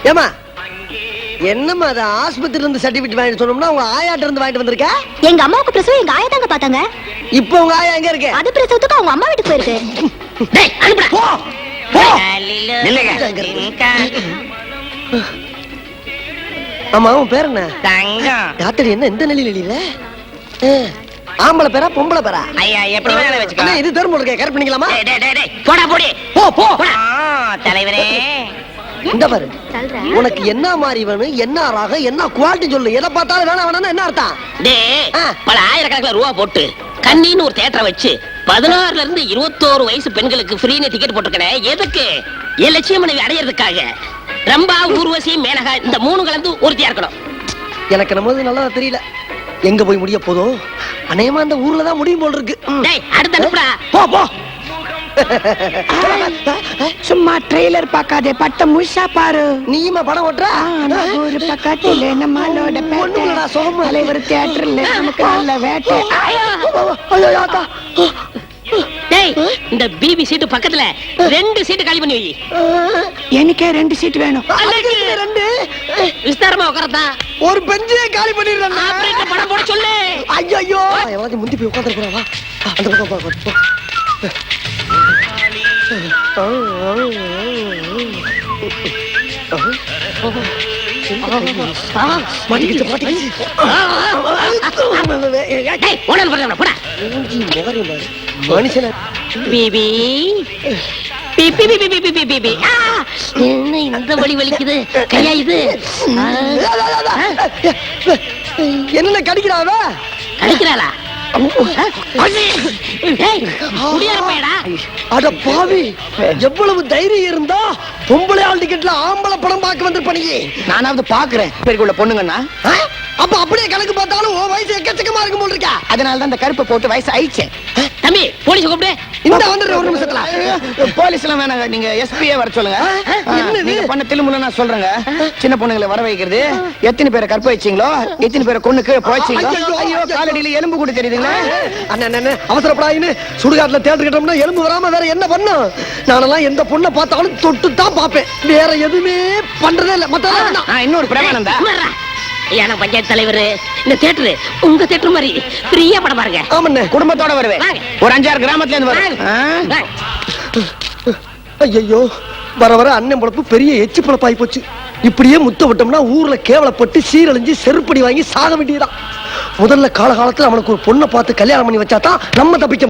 ஏமா என்னம்மா அது ஆஸ்பத்திரியில இருந்து சர்டிபிகேட் வாங்கிட்டு சொன்னோம்னா உங்க ஆயாட்ட இருந்து வாங்கிட்டு வந்திருக்க? எங்க அம்மாவுக்கு பிரசவம் எங்க ஆயா தாங்க பாத்தாங்க. இப்போ உங்க ஆயா எங்க இருக்கு? அது பிரசவத்துக்கு அவங்க அம்மா வீட்டுக்கு போயிருக்கு. டேய் அனுப்புடா போ போ நில்லுங்க. ஆமா உன் பேர் என்ன? தங்கம். டாக்டர் என்ன இந்த நிலையில இல்ல? ஆம்பளை பேரா பொம்பளை பேரா? ஐயா எப்படி வேணாலும் வெச்சுக்கோ. அண்ணா இது தர்மம் இருக்கே கரெக்ட் பண்ணிக்கலாமா? டேய் டேய் டேய் போடா போடி. போ போ. தலைவரே இந்த பாரு உனக்கு என்ன மாதிரி வேணும், என்ன ராகம், என்ன குவாலிட்டி சொல்லு. எதை பார்த்தாலும் வேணா வேணாம்னா என்ன அர்த்தம்? டேய் பல ஆயிரக்கணக்கில் ரூபா போட்டு கண்ணின்னு ஒரு தியேட்டரை வச்சு 16ல இருந்து 21 வயசு பெண்களுக்கு ஃப்ரீன்னு டிக்கெட் போட்டுருக்கேன். எதுக்கு? என் லட்சிய மனைவி அடையிறதுக்காக. ரம்பா, ஊர்வசி, மேனகா இந்த 3 கலந்து ஒருத்தியா இருக்கணும். எனக்கு நம்மது நல்லா தெரியல. எங்க போய் முடிய போதும்? அநேகமா அந்த ஊர்ல தான் முடியும் போல் இருக்கு. டேய் அடுத்து அனுப்புடா. போ போ. சும்மா ட்ரெய்லர் பார்க்காதே, பட்ட முழுசா பாரு. நீமா படம் ஓட்டுற? ஒரு பக்கத்துல நம்மளோட தலைவர் தியேட்டர்ல நமக்கு நல்ல வேட்டை. டேய் இந்த பிபி சீட்டு பக்கத்துல 2 சீட்டு காலி பண்ணி வை. எனக்கே 2 சீட் வேணும். ரெண்டு விஸ்தாரமா உட்காரதா ஒரு பெஞ்சே காலி பண்ணிடுறேன். ஆபரேட்டர் படம் போட சொல்லு. ஐயோ எவனாச்சும் முந்தி போய் உட்கார்ந்து போறா. அந்த பக்கம் போ. என்ன இந்த வலி வலிக்குது கையா? இது என்ன கடிக்கிறாவ? கடிக்கிறாளா? அட பாவி, எவ்வளவு தைரியம் இருந்தா பொம்பளை ஆள் டிக்கெட்ல ஆம்பளை படம் பார்க்க வந்திருப்பீங்க. நானாவது பாக்குறேன் பெருக்குள்ள பொண்ணுங்கன்னா. அப்ப அப்படியே கணக்கு பார்த்தாலும் உன் வயசு எக்கச்சக்கமா இருக்கும் போல் இருக்கா. அதனாலதான் அந்த கருப்பை போட்டு வயசு ஆயிடுச்சு. தம்பி போலீஸ் கூப்பிடு. இந்த வந்துடுற ஒரு நிமிஷத்துல. போலீஸ் எல்லாம் வேணாங்க, நீங்க எஸ்பியே வர சொல்லுங்க. நீங்க பண்ண திலுமுல நான் சொல்றேங்க. சின்ன பொண்ணுங்களை வர வைக்கிறது, எத்தனை பேரை கற்ப வச்சீங்களோ, எத்தனை பேரை கொண்டு கீழே போய்ச்சீங்களோ. ஐயோ காலடியில எலும்பு கூட தெரியுதுங்களா? அண்ணன் அவசரப்படாயின்னு சுடுகாட்டுல தேட்டர் கட்டோம்னா எலும்பு வராம வேற என்ன பண்ணும்? நானெல்லாம் எந்த பொண்ணை பார்த்தாலும் தொட்டு தான் பார்ப்பேன், வேற எதுவுமே பண்றதே இல்ல. மத்த இன்னொரு பிரமானந்தா எனக்கு பஞ்சாயத்து தலைவர், இந்த தியேட்டரு உங்க தியேட்டர் மாதிரி ஃப்ரீயா படம் பாருங்க. ஆமாண்ணே குடும்பத்தோட வருவேன். ஒரு 5-6 கிராமத்துல இருந்து வருவேன். ஐயோ வர வர அண்ணன் பொழப்பு பெரிய எச்சி பொழப்பாய் போச்சு. இப்படியே முத்த விட்டோம்னா ஊர்ல கேவலப்பட்டு சீரழிஞ்சு செருப்படி வாங்கி சாக வேண்டியதான். முதல்ல காலகாலத்துல அவனுக்கு ஒரு பொண்ணை பார்த்து கல்யாணம் பண்ணி வச்சாதான் நம்ம தப்பிக்க